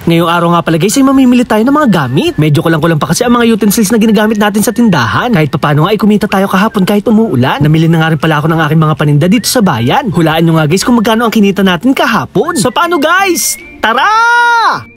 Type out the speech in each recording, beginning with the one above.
Ngayong araw nga pala guys ay mamimili tayo ng mga gamit. Medyo kulang pa kasi ang mga utensils na ginagamit natin sa tindahan. Kahit papaano nga ay kumita tayo kahapon kahit umuulan. Namili na nga rin pala ako ng aking mga paninda dito sa bayan. Hulaan nyo nga guys kung magkano ang kinita natin kahapon. So paano guys? Tara!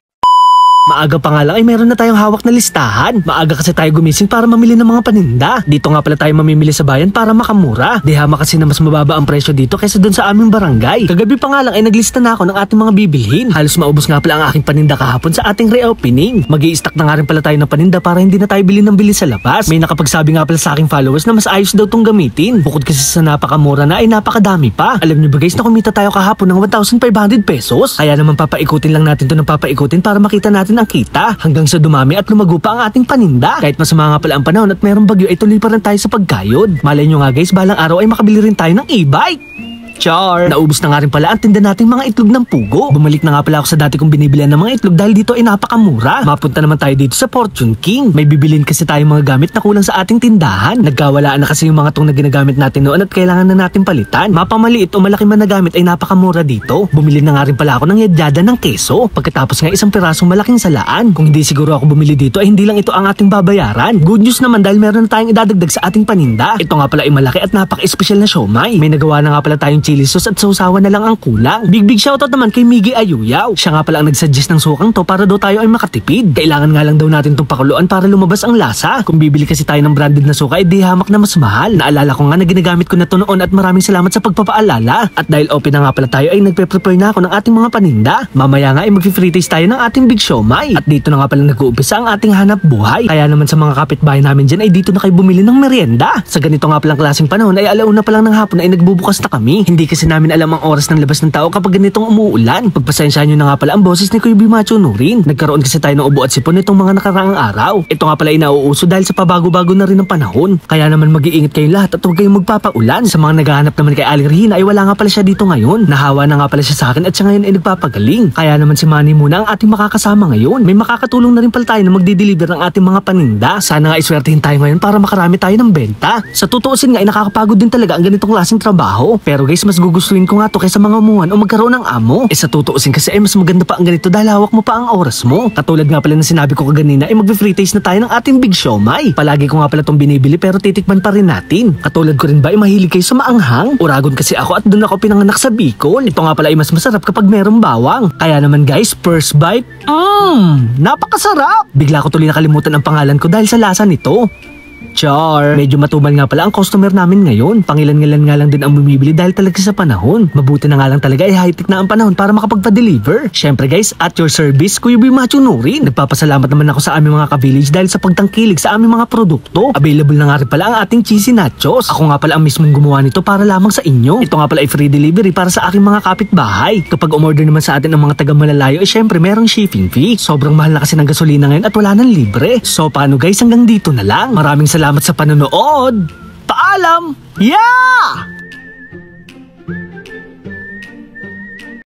Maaga pa nga lang ay meron na tayong hawak na listahan. Maaga kasi tayo gumising para mamili ng mga paninda. Dito nga pala tayo mamimili sa bayan para makamura. Dihama kasi na mas mababa ang presyo dito kaysa dun sa aming barangay. Kagabi pa nga lang ay naglista na ako ng ating mga bibilhin. Halos maubos nga pala ang aking paninda kahapon sa ating reopening. Mag-i-stock na nga rin pala tayo ng paninda para hindi na tayo bili ng bili sa labas. May nakapagsabi nga pala sa aking followers na mas ayos daw tong gamitin. Bukod kasi sa napakamura na ay napakadami pa. Alam niyo ba guys na kumita tayo kahapon ng 1,500 pesos? Kaya naman papaikutin lang natin to ng papaikutin para makita natin ang kita hanggang sa dumami at lumago pa ang ating paninda. Kahit masama nga pala ang panahon at merong bagyo ay tuloy pa rin tayo sa pagkayod. Malay nyo nga guys, balang araw ay makabili rin tayo ng e-bike. Char! Naubos na nga rin pala ang tinda nating mga itlog ng pugo. Bumalik na nga pala ako sa dati kong binibilihan ng mga itlog dahil dito ay napakamura. Mapunta naman tayo dito sa Fortune King. May bibilin kasi tayong mga gamit na kulang sa ating tindahan. Nagkawalaan na kasi yung mga tong na ginagamit natin noon at kailangan na natin palitan. Mapamaliit o malaki man na gamit ay napakamura dito. Bumili na nga rin pala ako ng yadyada ng keso. Pagkatapos nga isang pirasong malaking salaan. Kung hindi siguro ako bumili dito ay hindi lang ito ang ating babayaran. Good news naman dahil meron na tayong idadagdag sa ating paninda. Ito nga pala ay malaki at napaka-espesyal na siomai. May nagawa na nga pala tayong chili sauce at sausawan na lang ang kulang. Big shoutout naman kay Miggy Ayuyaw. Siya nga pala ang nagsuggest ng sukang to para daw tayo ay makatipid. Kailangan nga lang daw natin itong pakuluan para lumabas ang lasa. Kung bibili kasi tayo ng branded na suka ay di hamak na mas mahal. Naalala ko nga na ginagamit ko na to noon at maraming salamat sa pagpapaalala. At dahil open na nga pala tayo ay nagpe-prepare na ako ng ating mga paninda. Mamaya nga ay mag-free taste tayo ng ating big siomai. At dito na nga pala nag-uumpisa ang ating hanap buhay. Kaya naman sa mga kapitbahay namin dyan ay dito na kayo bumili ng merienda. Sa ganito nga palang klaseng panahon ay alauna pa lang ng hapon ay nagbubukas na kami. Hindi kasi namin alam ang oras ng labas ng tao kapag ganitong umuulan. Pagpasensyahan nyo na nga pala ang boses ni Kuya Bimacho Nurin. Nagkaroon kasi tayo ng ubo at sipon nitong mga nakaraang araw. Ito nga pala ay nauuso dahil sa pabago-bago na rin ng panahon. Kaya naman mag-iingat kayong lahat at huwag kayong magpapaulan. Sa mga naghahanap naman kay Aling Regina ay wala nga pala siya dito ngayon. Nahawa na nga pala siya sa akin at siya ngayon ay nagpapagaling. Kaya naman si Manny muna ang ating makakasama ngayon. May makakatulong na rin pala tayo na magdi-deliver ng ating mga paninda. Sana nga iswertihin tayo ngayon para makarami tayo ng benta. Sa tutuusin nga ay nakakapagod din talaga ang ganitong klaseng trabaho. Pero guys, mas gugustuhin ko nga to kaysa mga umuhan o magkaroon ng amo. Sa tutuusin kasi ay mas maganda pa ang ganito dahil hawak mo pa ang oras mo. Katulad nga pala na sinabi ko kaganina ay mag-free taste na tayo ng ating big siomai. Palagi ko nga pala itong binibili pero titikman pa rin natin. Katulad ko rin ba ay mahilig kayo sa maanghang? Uragon kasi ako at doon ako pinanganak sa Bicol. Ito nga pala ay mas masarap kapag merong bawang. Kaya naman guys, first bite, napakasarap! Bigla ko tuloy nakalimutan ang pangalan ko dahil sa lasa nito. Char! Medyo matubal nga pala ang customer namin ngayon. Pangilan-ngilan nga lang din ang bumibili dahil talaga sa panahon. Mabuti na nga lang talaga ay high-tech na ang panahon para makapagpa-deliver. Syempre guys, at your service, Kuya Bimacho Nurin. Nagpapasalamat naman ako sa aming mga ka-village dahil sa pagtangkilig sa aming mga produkto. Available na nga rin pala ang ating cheesy nachos. Ako nga pala ang mismong gumawa nito para lamang sa inyo. Ito nga pala ay free delivery para sa aking mga kapitbahay. Kapag umorder naman sa atin ng mga taga-malalayo, eh syempre merong shipping fee. Sobrang mahal na kasi ng gasolina ngayon at wala nang libre. So paano guys, hanggang dito na lang. Maraming salamat sa panonood. Paalam! Yeah!